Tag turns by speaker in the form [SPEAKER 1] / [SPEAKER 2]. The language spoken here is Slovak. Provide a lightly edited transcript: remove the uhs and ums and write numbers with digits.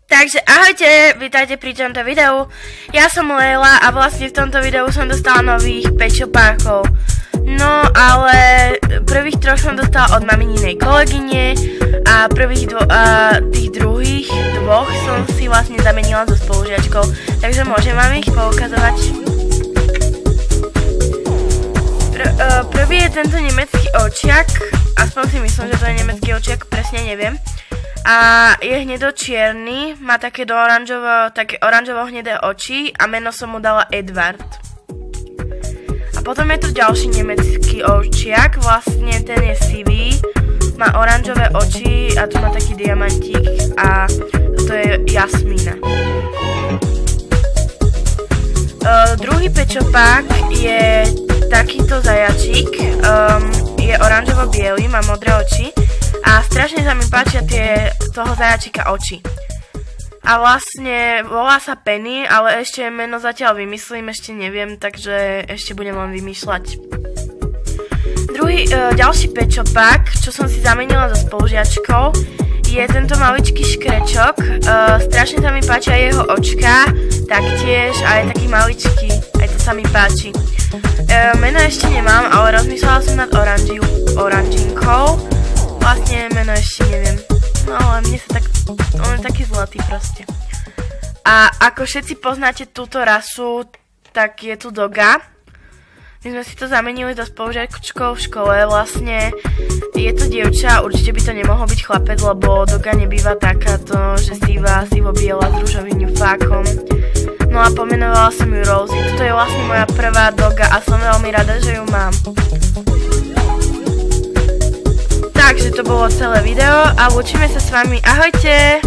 [SPEAKER 1] Takže ahojte, vítajte pri tomto videu. Ja som Leila a vlastne v tomto videu som dostala nových pečopákov. No ale prvých troch som dostala od mamininej kolegyne a tých druhých dvoch som si vlastne zamenila so spolužiačkou. Takže môžem vám ich poukazovať. Prvý je tento nemecký ovčiak, aspoň si myslím, že to je nemecký ovčiak, presne neviem. A je hnedo-čierny, má také oranžovo-hnedé oči a meno som mu dala Edward. A potom je tu ďalší nemecký ovčiak, vlastne ten je sivý, má oranžové oči a tu má taký diamantík a to je Jasmína. Druhý pečopák je takýto zajačík, je oranžovo-biely, má modré oči. A strašne sa mi páčia toho zajačika oči. A vlastne volá sa Penny, ale ešte meno zatiaľ vymyslím, ešte neviem, takže ešte budem len vymýšľať. Ďalší pečopák, čo som si zamenila so spolužiačkou, je tento maličký škrečok. Strašne sa mi páčia jeho očka, taktiež a je taký maličký, aj to sa mi páči. Meno ešte nemám, ale rozmýšľala som nad oranžinkou. Vlastne meno ešte neviem. No ale on je taký zlatý proste. A ako všetci poznáte túto rasu, tak je tu doga. My sme si to zamenili so spolužiačkou v škole. Vlastne je to dievča, určite by to nemohol byť chlapec, lebo doga nebýva takáto, že sivo-biela s ružovým fákom. No a pomenovala som ju Rosie. Toto je vlastne moja prvá doga a som veľmi rada, že ju mám. Takže to bolo celé video a lúčime sa s vami. Ahojte!